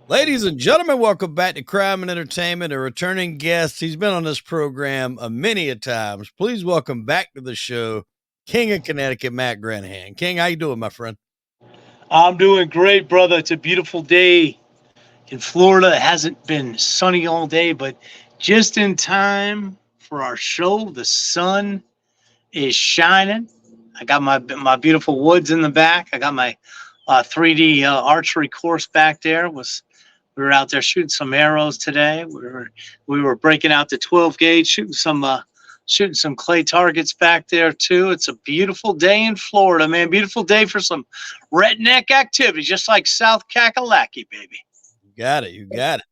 Ladies and gentlemen, welcome back to Crime and Entertainment. A returning guest. He's been on this program many a times. Please welcome back to the show, King of Connecticut, Matt Granahan. King, how you doing, my friend? I'm doing great, brother. It's a beautiful day in Florida. It hasn't been sunny all day, but just in time for our show. The sun is shining. I got my beautiful woods in the back. I got my 3D archery course back there. We were out there shooting some arrows today. We were breaking out the 12 gauge, shooting some clay targets back there too. It's a beautiful day in Florida, man. Beautiful day for some redneck activity, just like South Kakalaki, baby. You got it. You got it.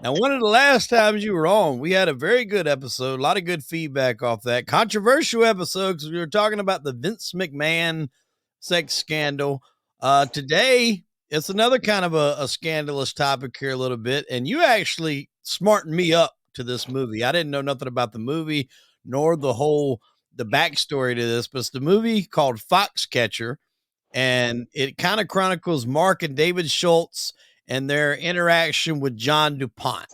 Now, one of the last times you were on, we had a very good episode, a lot of good feedback off that. Controversial episode because we were talking about the Vince McMahon sex scandal. Today, it's another kind of a scandalous topic here a little bit, and you actually smartened me up to this movie. I didn't know nothing about the movie nor the backstory to this, but it's the movie called Foxcatcher, and it kind of chronicles Mark and David Schultz and their interaction with John Dupont.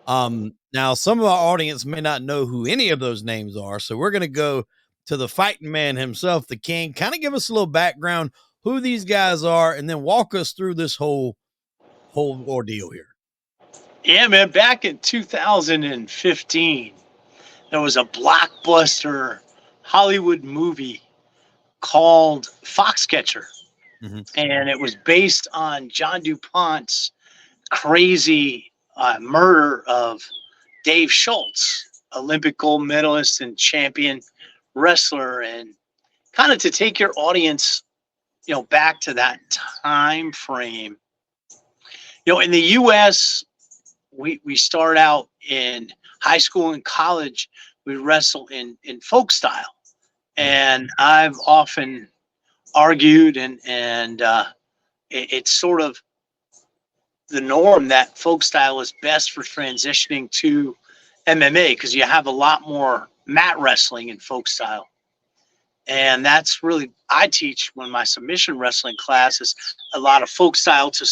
Now, some of our audience may not know who any of those names are, so we're going to go to the fighting man himself, the king. Kind of give us a little background, who these guys are, and then walk us through this whole ordeal here. Yeah, man. Back in 2015, there was a blockbuster Hollywood movie called Foxcatcher. And it was based on John DuPont's crazy murder of Dave Schultz, Olympic gold medalist and champion wrestler. And kind of to take your audience, back to that time frame. In the U.S., we start out in high school and college, we wrestle in folk style. And I've often argued and it's sort of the norm that folk style is best for transitioning to MMA because you have a lot more mat wrestling in folk style. And that's really, I teach when my submission wrestling class is a lot of folk style to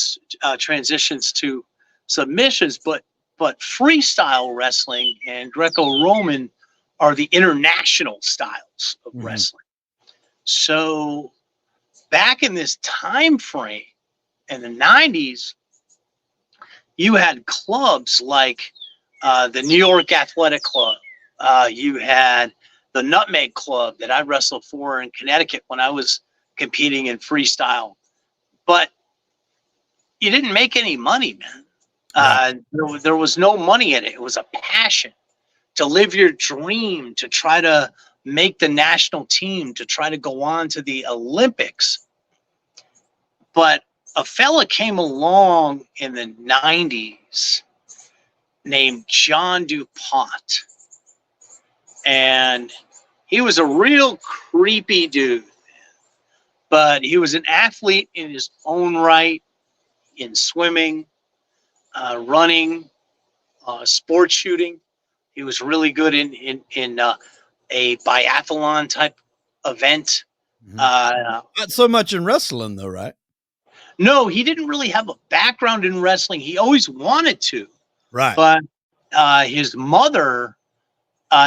transitions to submissions, but freestyle wrestling and Greco-Roman are the international styles of wrestling. So back in this time frame in the 90s, you had clubs like the New York Athletic Club. You had the Nutmeg Club that I wrestled for in Connecticut when I was competing in freestyle. But you didn't make any money, man. There was no money in it. It was a passion to live your dream, to try to make the national team, to try to go on to the Olympics. But a fella came along in the 90s named John Dupont. And he was a real creepy dude. But he was an athlete in his own right, in swimming, running, sports shooting. He was really good in a biathlon type event. Not so much in wrestling, though, right? No, he didn't really have a background in wrestling. He always wanted to. Right. But his mother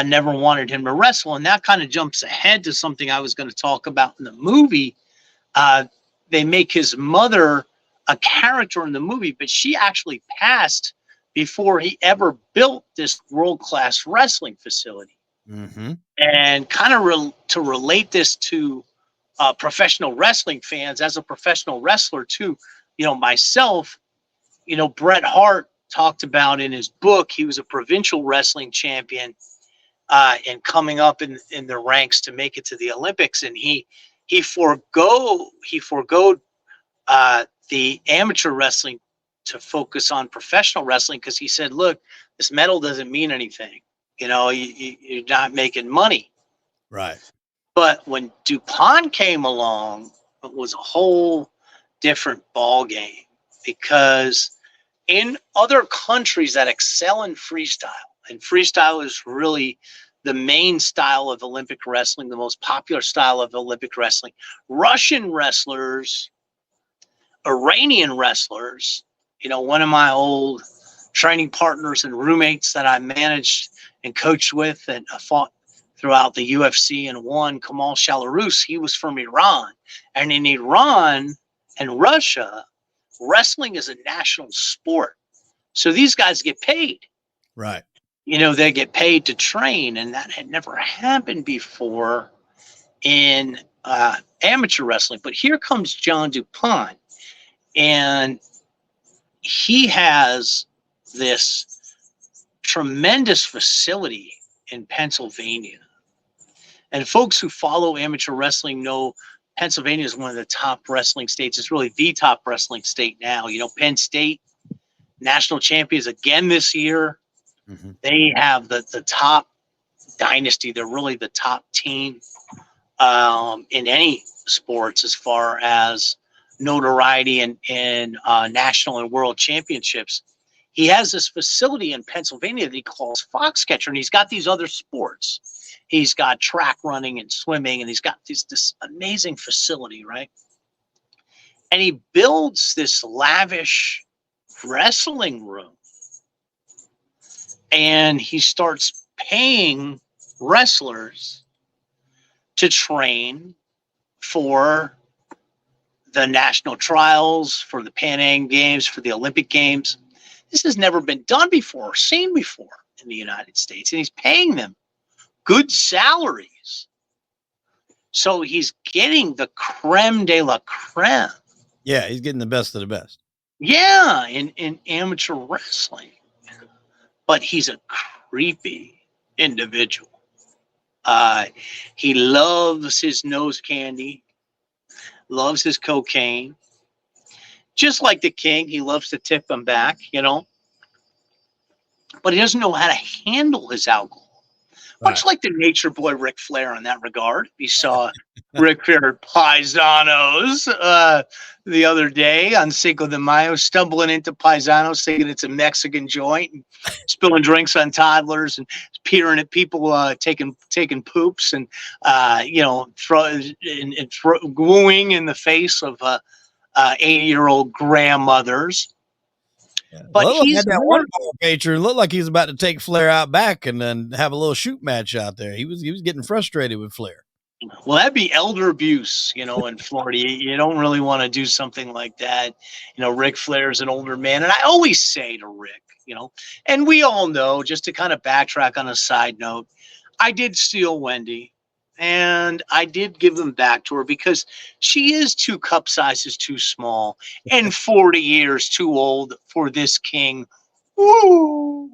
never wanted him to wrestle. And that kind of jumps ahead to something I was going to talk about in the movie. They make his mother a character in the movie, but she actually passed before he ever built this world-class wrestling facility. And kind of to relate this to professional wrestling fans, as a professional wrestler too, myself, Bret Hart talked about in his book, he was a provincial wrestling champion and coming up in the ranks to make it to the Olympics. And he forego the amateur wrestling to focus on professional wrestling because he said, look, this medal doesn't mean anything. You're not making money. Right. But when DuPont came along, it was a whole different ball game because in other countries that excel in freestyle, and freestyle is really the main style of Olympic wrestling, the most popular style of Olympic wrestling, Russian wrestlers, Iranian wrestlers, one of my old training partners and roommates that I managed and coached with and fought throughout the UFC and won, Kamal Shalarus, he was from Iran. And in Iran and Russia, wrestling is a national sport. So these guys get paid. Right. They get paid to train, and that had never happened before in amateur wrestling. But here comes John Dupont, and he has this tremendous facility in Pennsylvania. And folks who follow amateur wrestling know Pennsylvania is one of the top wrestling states. It's really the top wrestling state now. Penn State, national champions again this year. Mm-hmm. They have the top dynasty. They're really the top team in any sports as far as notoriety and national and world championships. He has this facility in Pennsylvania that he calls Foxcatcher, and he's got these other sports. He's got track running and swimming, and he's got this amazing facility, right? And he builds this lavish wrestling room, and he starts paying wrestlers to train for the national trials, for the Pan Am Games, for the Olympic Games. This has never been done before or seen before in the United States, and he's paying them good salaries. So he's getting the creme de la creme. Yeah, he's getting the best of the best. Yeah, in amateur wrestling. But he's a creepy individual. He loves his nose candy, loves his cocaine. Just like the king, he loves to tip them back, But he doesn't know how to handle his alcohol. Much like the nature boy Ric Flair in that regard. We saw Ric Flair at Paisanos the other day on Cinco de Mayo, stumbling into Paisanos thinking it's a Mexican joint, and spilling drinks on toddlers and peering at people taking poops and wooing in the face of 80-year-old grandmothers. Yeah. But he's that one picture. Looked like he's about to take Flair out back and then have a little shoot match out there. He was getting frustrated with Flair. Well, that'd be elder abuse, in Florida. You don't really want to do something like that. Ric Flair's an older man. And I always say to Rick, and we all know, just to kind of backtrack on a side note, I did steal Wendy. And I did give them back to her because she is 2 cup sizes too small and 40 years too old for this king. Woo!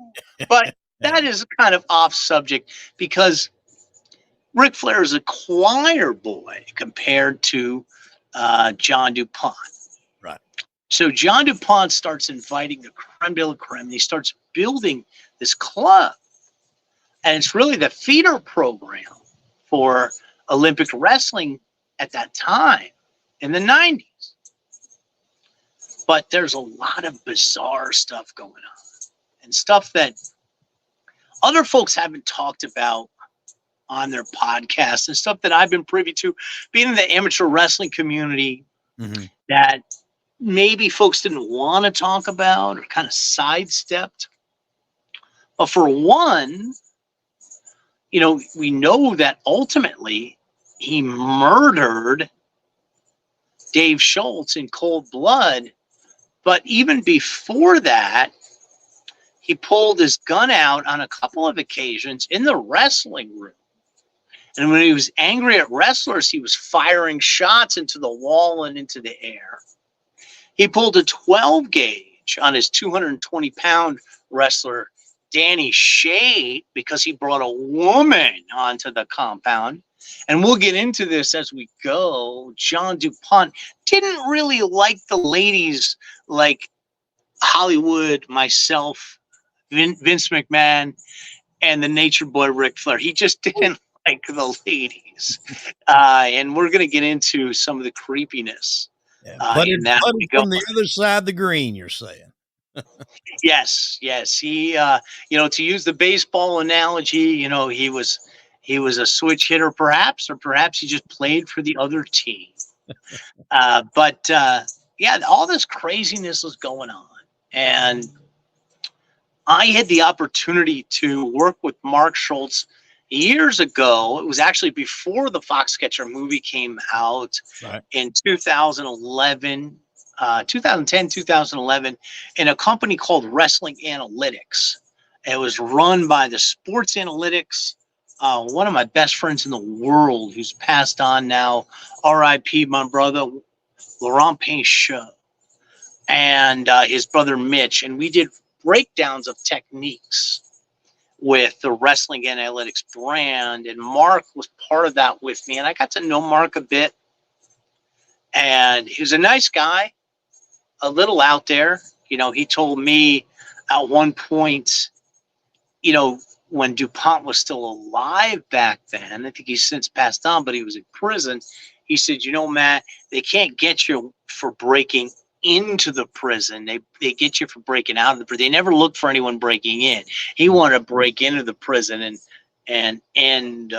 But that is kind of off subject because Ric Flair is a choir boy compared to John Dupont. Right. So John Dupont starts inviting the creme de la creme. And he starts building this club. And it's really the feeder program for Olympic wrestling at that time in the 90s. But there's a lot of bizarre stuff going on and stuff that other folks haven't talked about on their podcast and stuff that I've been privy to being in the amateur wrestling community that maybe folks didn't want to talk about or kind of sidestepped. But for one, we know that ultimately he murdered Dave Schultz in cold blood. But even before that, he pulled his gun out on a couple of occasions in the wrestling room. And when he was angry at wrestlers, he was firing shots into the wall and into the air. He pulled a 12 gauge on his 220-pound wrestler, Danny Shade, because he brought a woman onto the compound. And we'll get into this as we go. John Dupont didn't really like the ladies like Hollywood, myself, Vince McMahon, and the nature boy Ric Flair. He just didn't like the ladies. And we're going to get into some of the creepiness. In that from the other side of the green, you're saying. Yes. He, to use the baseball analogy, he was a switch hitter, perhaps, or perhaps he just played for the other team. But all this craziness was going on, And I had the opportunity to work with Mark Schultz years ago. It was actually before the Foxcatcher movie came out in 2011, 2010, 2011, in a company called Wrestling Analytics. It was run by the Sports Analytics, one of my best friends in the world who's passed on now, RIP, my brother, Laurent Pinchot, and his brother Mitch. And we did breakdowns of techniques with the Wrestling Analytics brand, and Mark was part of that with me, and I got to know Mark a bit, and he was a nice guy, a little out there. He told me at one point, when Dupont was still alive back then, I think he's since passed on, but he was in prison. He said, Matt, they can't get you for breaking into the prison. They get you for breaking out of the prison. They never look for anyone breaking in. He wanted to break into the prison and end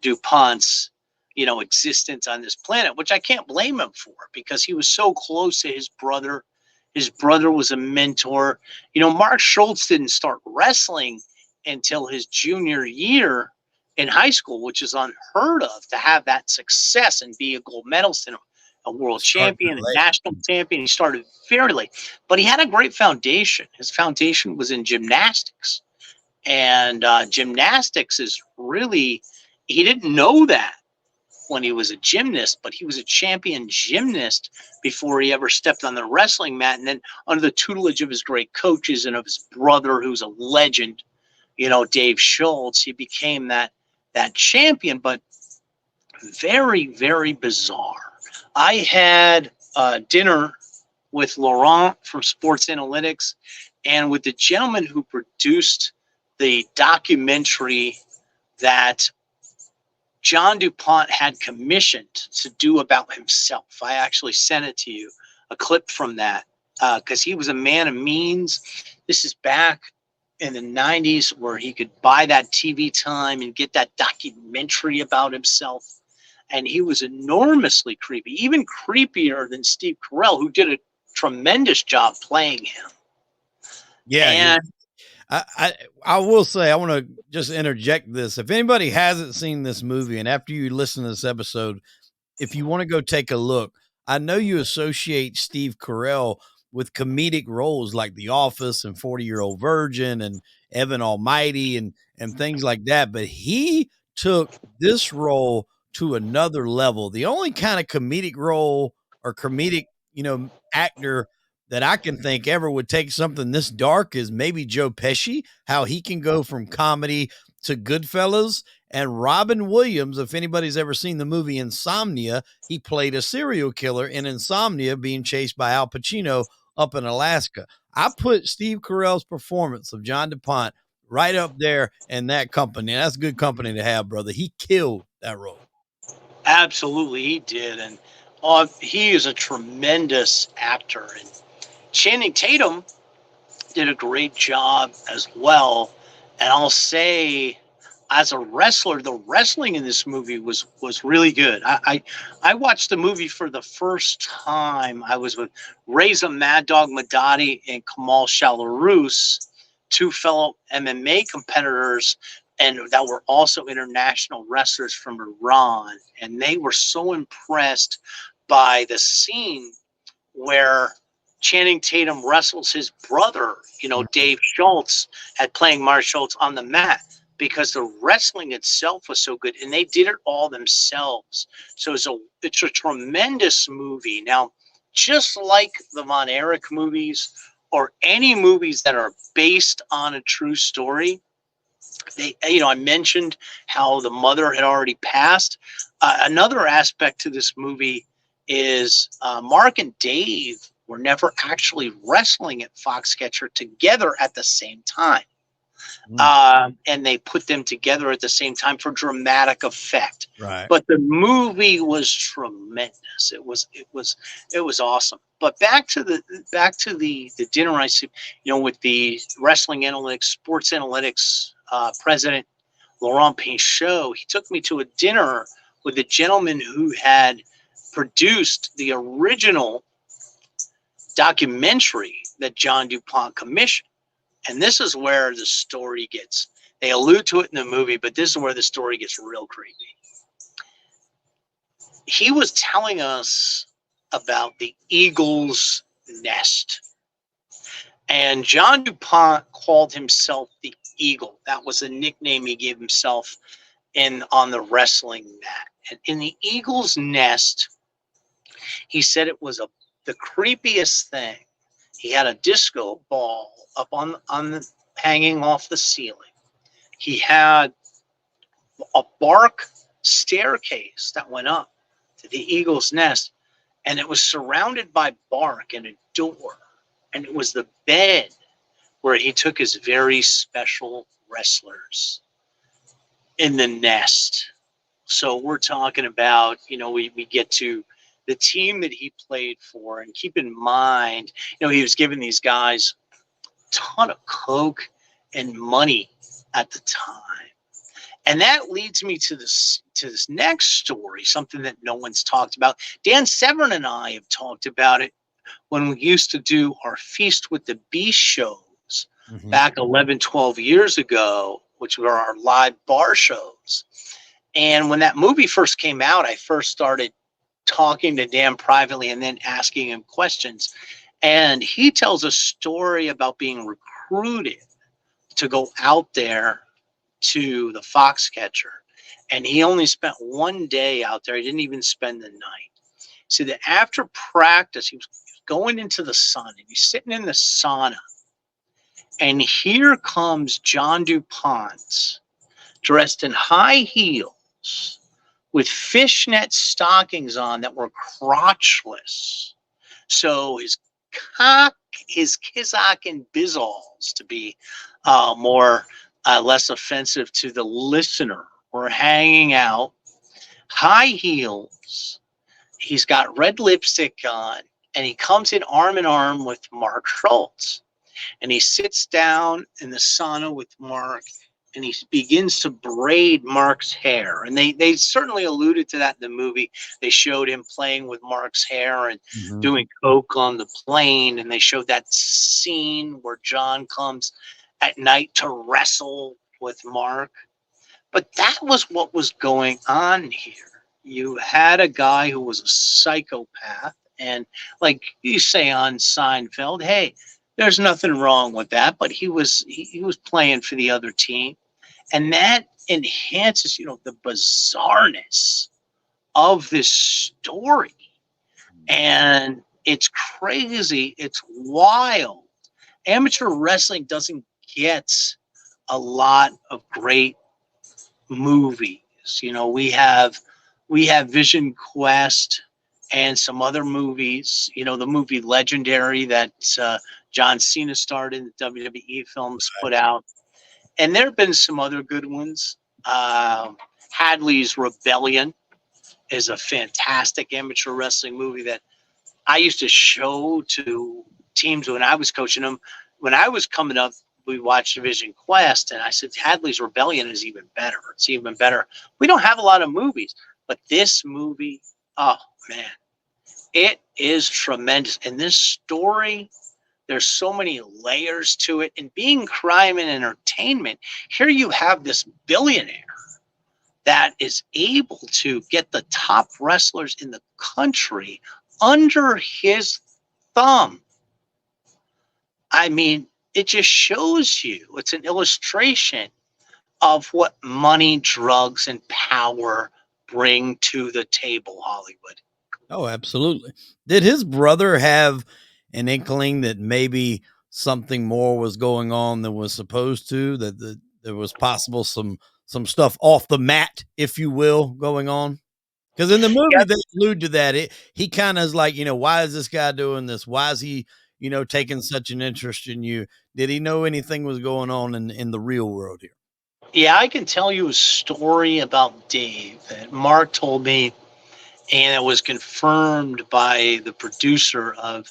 DuPont's existence on this planet, which I can't blame him for, because he was so close to his brother. His brother was a mentor. Mark Schultz didn't start wrestling until his junior year in high school, which is unheard of to have that success and be a gold medalist and a world champion, a national champion. He started very late, but he had a great foundation. His foundation was in gymnastics, and gymnastics is really, he didn't know that when he was a gymnast, but he was a champion gymnast before he ever stepped on the wrestling mat. And then under the tutelage of his great coaches and of his brother, who's a legend, Dave Schultz, he became that champion. But very, very bizarre. I had dinner with Laurent from Sports Analytics and with the gentleman who produced the documentary that John Dupont had commissioned to do about himself. I actually sent it to you, a clip from that, because he was a man of means. This is back in the 90s where he could buy that TV time and get that documentary about himself. And he was enormously creepy, even creepier than Steve Carell, who did a tremendous job playing him. Yeah. And I will say, I want to just interject this. If anybody hasn't seen this movie, and after you listen to this episode, if you want to go take a look, I know you associate Steve Carell with comedic roles like The Office and 40-Year-Old Virgin and Evan Almighty and things like that. But he took this role to another level. The only kind of comedic role or comedic, actor that I can think ever would take something this dark is maybe Joe Pesci, how he can go from comedy to Goodfellas. And Robin Williams, if anybody's ever seen the movie Insomnia, he played a serial killer in Insomnia being chased by Al Pacino up in Alaska. I put Steve Carell's performance of John DuPont right up there in that company. And that's good company to have, brother. He killed that role. Absolutely, he did. And he is a tremendous actor. And Channing Tatum did a great job as well. And I'll say, as a wrestler, the wrestling in this movie was really good. I watched the movie for the first time. I was with Reza Mad Dog Madadi and Kamal Shalarus, two fellow MMA competitors, and that were also international wrestlers from Iran. And they were so impressed by the scene where Channing Tatum wrestles his brother, Dave Schultz, at playing Mark Schultz on the mat, because the wrestling itself was so good, and they did it all themselves. So it's a tremendous movie. Now, just like the Von Erich movies or any movies that are based on a true story, I mentioned how the mother had already passed. Another aspect to this movie is Mark and Dave were never actually wrestling at Foxcatcher together at the same time. And they put them together at the same time for dramatic effect. Right. But the movie was tremendous. It was awesome. But back to the dinner I see, with the Wrestling Analytics, Sports Analytics president Laurent Pinchot, he took me to a dinner with a gentleman who had produced the original documentary that John Dupont commissioned. And this is where the story gets, they allude to it in the movie, but this is where the story gets real creepy. He was telling us about the eagle's nest. And John Dupont called himself the Eagle. That was a nickname he gave himself on the wrestling mat. And in the eagle's nest, he said it was the creepiest thing. He had a disco ball up on the hanging off the ceiling. He had a bark staircase that went up to the eagle's nest, and it was surrounded by bark and a door. And it was the bed where he took his very special wrestlers in the nest. So we're talking about, we get to the team that he played for. And keep in mind, he was giving these guys a ton of coke and money at the time. And that leads me to this next story, something that no one's talked about. Dan Severn and I have talked about it when we used to do our Feast with the Beast shows back 11, 12 years ago, which were our live bar shows. And when that movie first came out, I first started talking to Dan privately and then asking him questions. And he tells a story about being recruited to go out there to the Foxcatcher. And he only spent one day out there. He didn't even spend the night. So that after practice, he was going into the sun, and he's sitting in the sauna. And here comes John Dupont, dressed in high heels with fishnet stockings on that were crotchless. So his kizak and bizzles, to be less offensive to the listener, were hanging out, high heels. He's got red lipstick on, and he comes in arm with Mark Schultz. And he sits down in the sauna with Mark, and he begins to braid Mark's hair. And they certainly alluded to that in the movie. They showed him playing with Mark's hair and doing coke on the plane. And they showed that scene where John comes at night to wrestle with Mark. But that was what was going on here. You had a guy who was a psychopath. And like you say on Seinfeld, hey, there's nothing wrong with that. But he was playing for the other team. And that enhances, the bizarreness of this story. And it's crazy. It's wild. Amateur wrestling doesn't get a lot of great movies. We have Vision Quest and some other movies, the movie Legendary that John Cena starred in, the WWE films put out. And there have been some other good ones. Hadley's Rebellion is a fantastic amateur wrestling movie that I used to show to teams when I was coaching them. When I was coming up, we watched Vision Quest, and I said, Hadley's Rebellion is even better. It's even better. We don't have a lot of movies, but this movie, oh, man, it is tremendous. And this story, there's so many layers to it. And being crime and entertainment, here you have this billionaire that is able to get the top wrestlers in the country under his thumb. I mean, it just shows you, it's an illustration of what money, drugs, and power bring to the table, Hollywood. Oh, absolutely. Did his brother have an inkling that maybe something more was going on than was supposed to, that there was possible some stuff off the mat, if you will, going on? Because in the movie, they allude to that. He kind of is like, why is this guy doing this? Why is he, taking such an interest in you? Did he know anything was going on in the real world here? Yeah, I can tell you a story about Dave that Mark told me, and it was confirmed by the producer of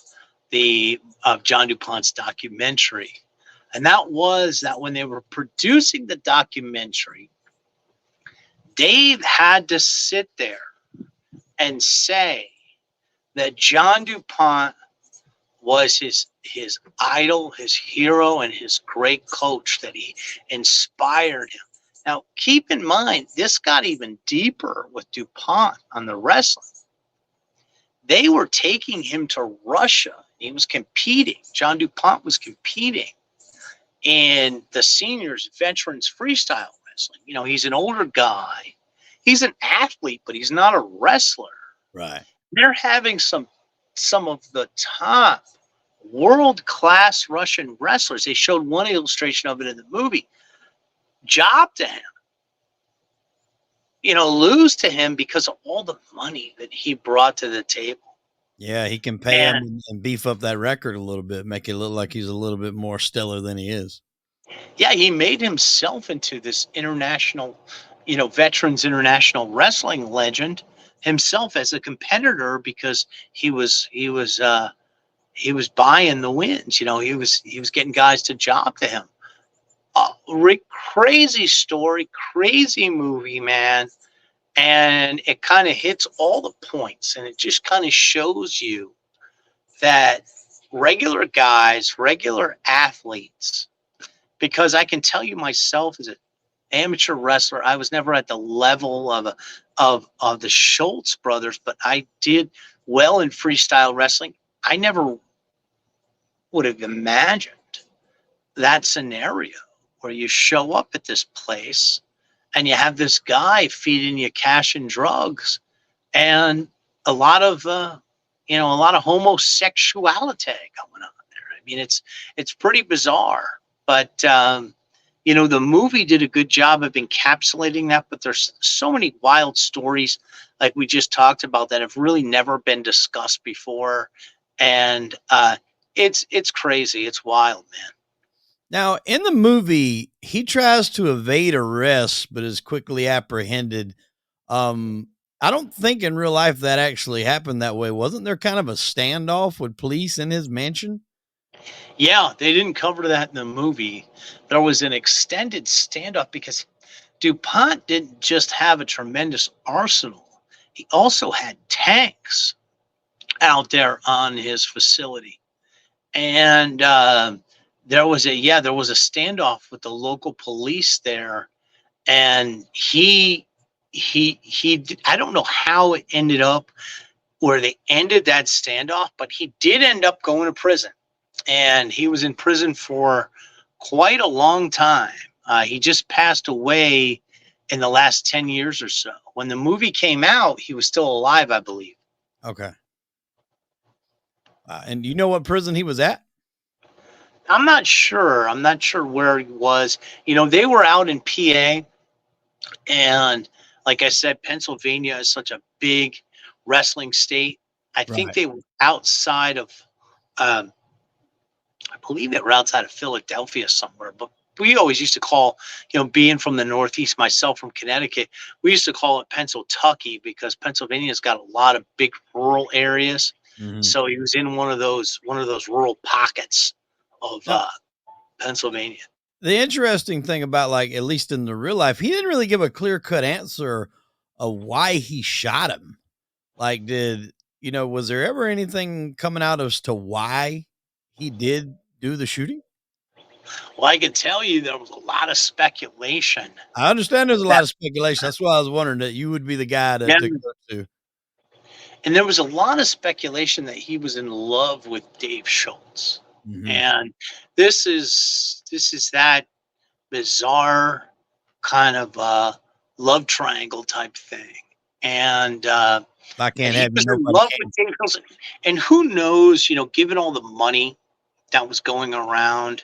John Dupont's documentary. And that was that when they were producing the documentary, Dave had to sit there and say that John Dupont was his idol, his hero, and his great coach that he inspired him. Now, keep in mind, this got even deeper with Dupont on the wrestling. They were taking him to Russia. He was competing. John Dupont was competing in the seniors veterans freestyle wrestling. You know, he's an older guy. He's an athlete, but he's not a wrestler. Right. They're having some of the top world-class Russian wrestlers. They showed one illustration of it in the movie. Job to him. You know, lose to him because of all the money that he brought to the table. Yeah, he can pay him and beef up that record a little bit, make it look like he's a little bit more stellar than he is. Yeah, he made himself into this international, you know, veterans international wrestling legend himself as a competitor because he was buying the wins. You know, he was getting guys to job to him. Crazy story, crazy movie, man. And it kind of hits all the points, and it just kind of shows you that regular guys, regular athletes, because I can tell you myself as an amateur wrestler, I was never at the level of the Schultz brothers, but I did well in freestyle wrestling. I never would have imagined that scenario where you show up at this place and you have this guy feeding you cash and drugs and a lot of homosexuality going on there. I mean, it's pretty bizarre, but you know, the movie did a good job of encapsulating that, but there's so many wild stories like we just talked about that have really never been discussed before. And it's crazy. It's wild, man. Now, in the movie, he tries to evade arrest, but is quickly apprehended. I don't think in real life that actually happened that way. Wasn't there kind of a standoff with police in his mansion? Yeah, they didn't cover that in the movie. There was an extended standoff because DuPont didn't just have a tremendous arsenal. He also had tanks out there on his facility. And there was a standoff with the local police there, and he I don't know how it ended up where they ended that standoff, but he did end up going to prison, and he was in prison for quite a long time. He just passed away in the last 10 years or so. When the movie came out, he was still alive, I believe. Okay. And you know what prison he was at? I'm not sure. I'm not sure where he was. You know, they were out in PA, and like I said, Pennsylvania is such a big wrestling state. I think they were outside of, I believe they were outside of Philadelphia somewhere. But we always used to call, you know, being from the Northeast, myself from Connecticut, we used to call it Pennsyltucky because Pennsylvania's got a lot of big rural areas. Mm-hmm. So he was in one of those rural pockets of Pennsylvania. The interesting thing about, like, at least in the real life, he didn't really give a clear-cut answer of why he shot him. Like, was there ever anything coming out as to why he did do the shooting? Well, I can tell you there was a lot of speculation. I understand there's a lot of speculation. That's why I was wondering that you would be the guy to go to. And there was a lot of speculation that he was in love with Dave Schultz. Mm-hmm. And this is that bizarre kind of love triangle type thing. And I can't have in love with Dave Schultz. And who knows, you know, given all the money that was going around,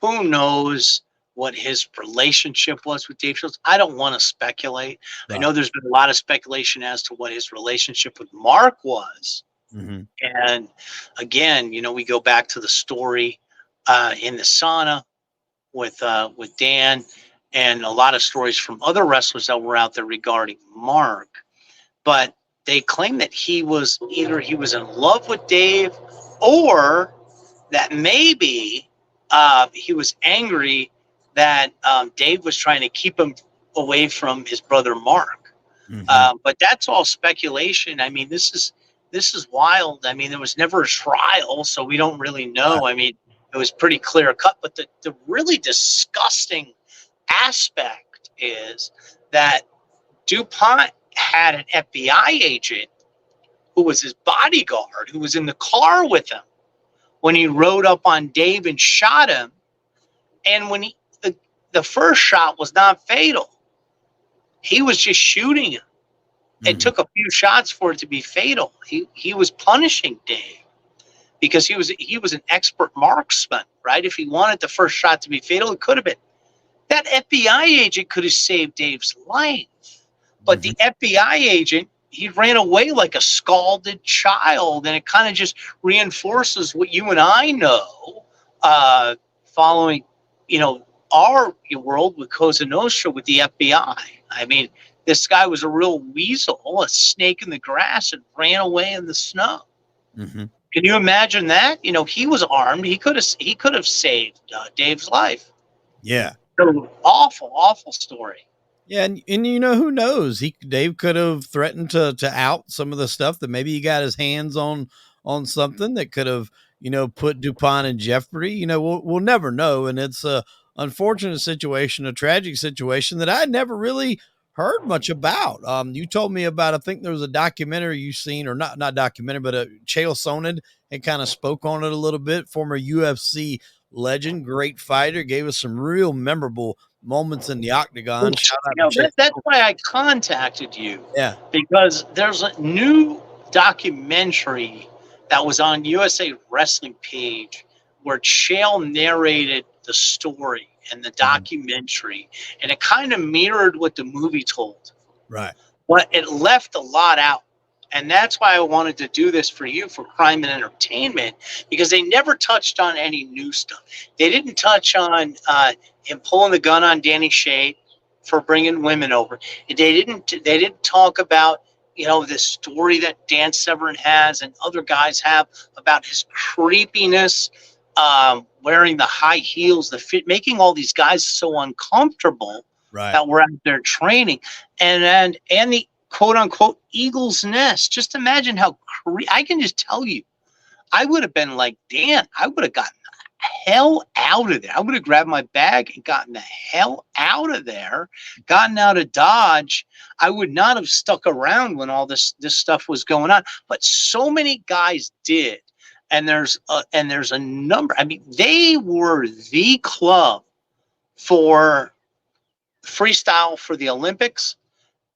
who knows what his relationship was with Dave Schultz. I don't want to speculate. Right. I know there's been a lot of speculation as to what his relationship with Mark was. Mm-hmm. And again, you know, we go back to the story in the sauna with Dan, and a lot of stories from other wrestlers that were out there regarding Mark. But they claim that he was in love with Dave, or that maybe he was angry that Dave was trying to keep him away from his brother Mark. Mm-hmm. But that's all speculation. I mean, this this is wild. I mean, there was never a trial, so we don't really know. I mean, it was pretty clear cut. But the really disgusting aspect is that Dupont had an FBI agent who was his bodyguard, who was in the car with him when he rode up on Dave and shot him. And when the first shot was not fatal, he was just shooting him. It took a few shots for it to be fatal. He was punishing Dave because he was an expert marksman, right? If he wanted the first shot to be fatal, it could have been. That FBI agent could have saved Dave's life, but the FBI agent, he ran away like a scalded child, and it kind of just reinforces what you and I know, following, our world with Cosa Nostra with the FBI. I mean, this guy was a real weasel, a snake in the grass, and ran away in the snow. Can you imagine that? He was armed. He could have saved Dave's life. Yeah. So, awful story. Yeah, and who knows? Dave could have threatened to out some of the stuff that maybe he got his hands on something that could have put Dupont in jeopardy. We'll never know, and it's a unfortunate situation, a tragic situation that I never really heard much about. You told me about, I think there was a documentary you seen, or not documentary, but Chael Sonnen and kind of spoke on it a little bit. Former UFC legend, great fighter, gave us some real memorable moments in the octagon. Shout out to that's why I contacted you. Yeah, because there's a new documentary that was on USA Wrestling page where Chael narrated the story and the documentary, and it kind of mirrored what the movie told. Right. But it left a lot out. And that's why I wanted to do this for you, for Crime and Entertainment, because they never touched on any new stuff. They didn't touch on him pulling the gun on Danny Shade for bringing women over. They didn't talk about this story that Dan Severn has and other guys have about his creepiness, wearing the high heels, the fit, making all these guys so uncomfortable that we're out there training, and the quote unquote Eagle's Nest. Just imagine how I can just tell you, I would have been like Dan. I would have gotten the hell out of there. I would have grabbed my bag and gotten the hell out of there, gotten out of Dodge. I would not have stuck around when all this stuff was going on. But so many guys did, and there's a number. I mean, they were the club for freestyle for the Olympics.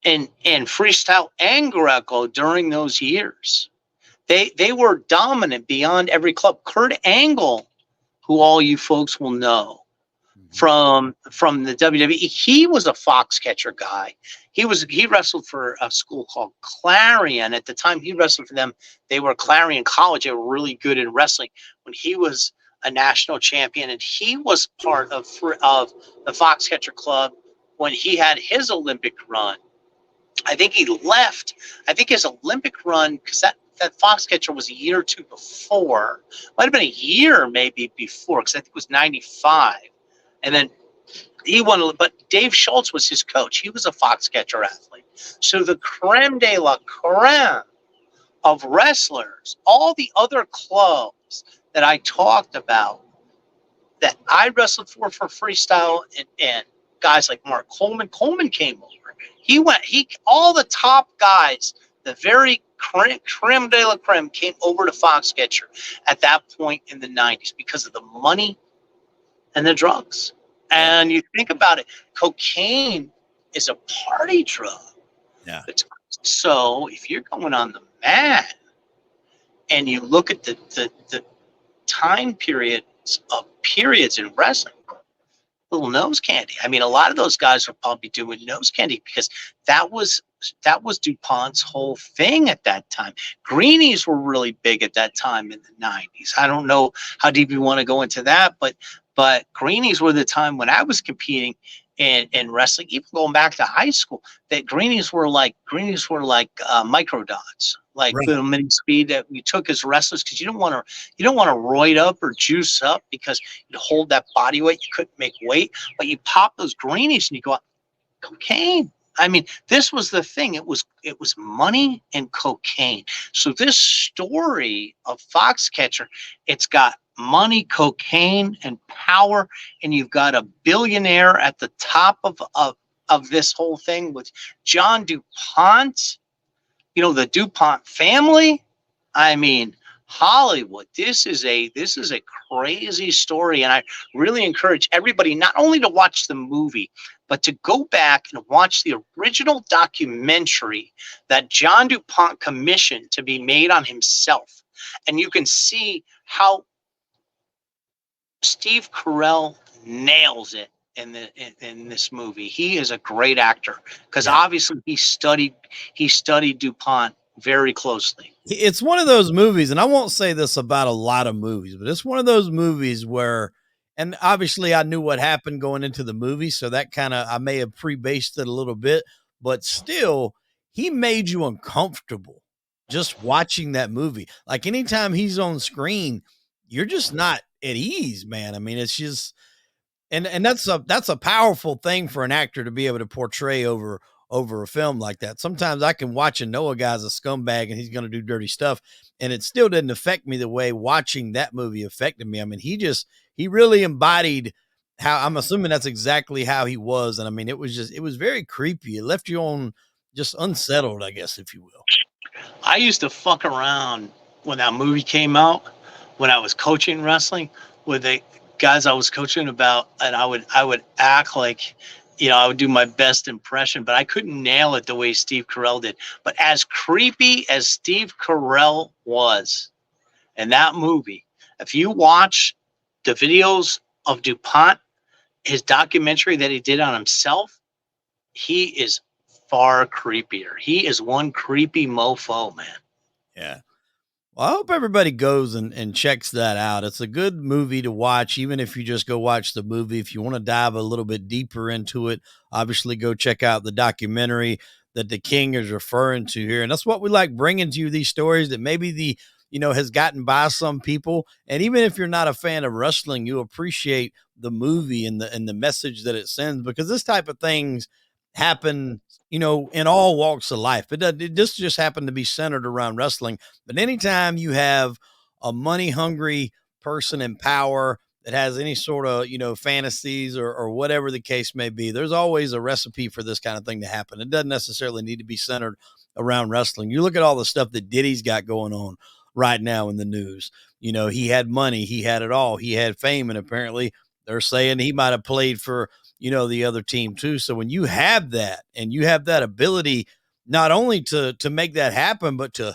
And freestyle and Greco during those years. They were dominant beyond every club. Kurt Angle, who all you folks will know from the WWE, he was a Foxcatcher guy. He wrestled for a school called Clarion. At the time he wrestled for them, they were Clarion College. They were really good in wrestling when he was a national champion, and he was part of the Foxcatcher club when he had his Olympic run. I think he left. I think his Olympic run, because that Foxcatcher was a year or two before. Might have been a year maybe before, because I think it was 95. And then he won, but Dave Schultz was his coach. He was a Foxcatcher athlete. So the creme de la creme of wrestlers, all the other clubs that I talked about that I wrestled for freestyle, and guys like Mark Coleman. Coleman came over. All the top guys, the very creme de la creme, came over to Foxcatcher at that point in the 90s because of the money and the drugs. And you think about it, cocaine is a party drug. Yeah. So if you're going on the mat and you look at the time periods in wrestling, little nose candy. I mean, a lot of those guys were probably doing nose candy because that was DuPont's whole thing at that time. Greenies were really big at that time in the 90s. I don't know how deep you want to go into that, but Greenies were the time when I was competing in wrestling, even going back to high school, that greenies were like microdots, like little mini speed that we took as wrestlers, because you don't want to roid up or juice up because you'd hold that body weight. You couldn't make weight, but you pop those greenies and you go, cocaine. I mean, this was the thing. It was money and cocaine. So this story of Foxcatcher, it's got money, cocaine, and power, and you've got a billionaire at the top of this whole thing with John Dupont. The Dupont family. I mean, Hollywood. This is a crazy story, and I really encourage everybody not only to watch the movie, but to go back and watch the original documentary that John Dupont commissioned to be made on himself, and you can see how Steve Carell nails it in this movie. He is a great actor because obviously he studied Dupont very closely. It's one of those movies, and I won't say this about a lot of movies, but it's one of those movies where, and obviously I knew what happened going into the movie, so that kind of, I may have pre-based it a little bit, but still, he made you uncomfortable just watching that movie. Like anytime he's on screen, you're just not at ease, man. I mean, it's just, and that's a powerful thing for an actor to be able to portray over a film like that. Sometimes I can watch and know a guy's a scumbag and he's going to do dirty stuff, and it still didn't affect me the way watching that movie affected me. I mean, he really embodied how, I'm assuming that's exactly how he was. And I mean, it was very creepy. It left you on just unsettled, I guess, if you will. I used to fuck around when that movie came out, when I was coaching wrestling with the guys I was coaching about, and I would act like, I would do my best impression, but I couldn't nail it the way Steve Carell did. But as creepy as Steve Carell was in that movie, if you watch the videos of Dupont, his documentary that he did on himself, he is far creepier. He is one creepy mofo, man. Yeah. Well, I hope everybody goes and checks that out. It's a good movie to watch, even if you just go watch the movie. If you want to dive a little bit deeper into it, obviously go check out the documentary that the King is referring to here. And that's what we like bringing to you, these stories that maybe has gotten by some people. And even if you're not a fan of wrestling, you appreciate the movie and the message that it sends, because this type of things happen, in all walks of life. It just happened to be centered around wrestling. But anytime you have a money hungry person in power that has any sort of, fantasies or whatever the case may be, there's always a recipe for this kind of thing to happen. It doesn't necessarily need to be centered around wrestling. You look at all the stuff that Diddy's got going on right now in the news. He had money, he had it all, he had fame, and apparently they're saying he might have played for, the other team too. So when you have that and you have that ability, not only to make that happen, but to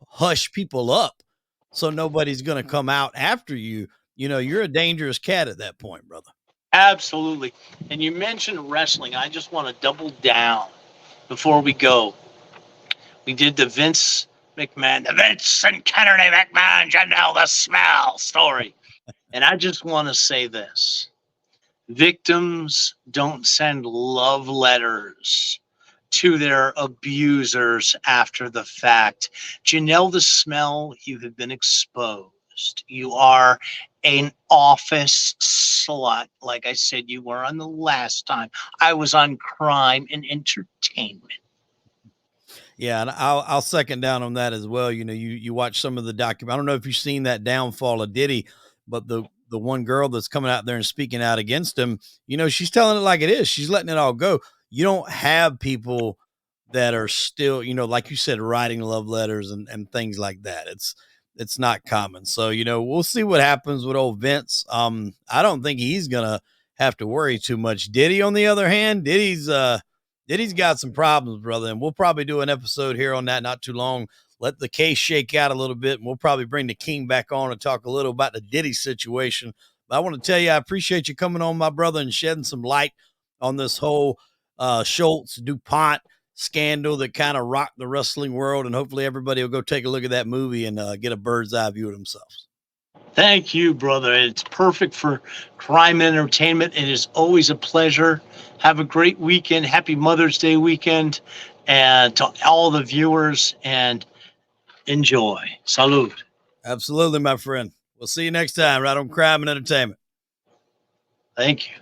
hush people up so nobody's going to come out after you, you're a dangerous cat at that point, brother. Absolutely. And you mentioned wrestling. I just want to double down before we go. We did the Vince and Kennedy McMahon, Janelle the Smell story. And I just want to say this. Victims don't send love letters to their abusers after the fact. Janelle the Smell, you have been exposed. You are an office slut. Like I said, you were on the last time. I was on Crime and Entertainment. Yeah, and I'll second down on that as well. You watch some of the document. I don't know if you've seen that downfall of Diddy, but the one girl that's coming out there and speaking out against him, she's telling it like it is. She's letting it all go. You don't have people that are still, like you said, writing love letters and things like that. It's not common. So, we'll see what happens with old Vince. I don't think he's gonna have to worry too much. Diddy, on the other hand, Diddy's got some problems, brother, and we'll probably do an episode here on that not too long. Let the case shake out a little bit, and we'll probably bring the King back on and talk a little about the Diddy situation. But I want to tell you, I appreciate you coming on, my brother, and shedding some light on this whole Schultz DuPont scandal that kind of rocked the wrestling world. And hopefully everybody will go take a look at that movie and get a bird's eye view of themselves. Thank you, brother. It's perfect for Crime and Entertainment. It is always a pleasure. Have a great weekend. Happy Mother's Day weekend. And to all the viewers, and enjoy. Salud. Absolutely, my friend. We'll see you next time right on Crime and Entertainment. Thank you.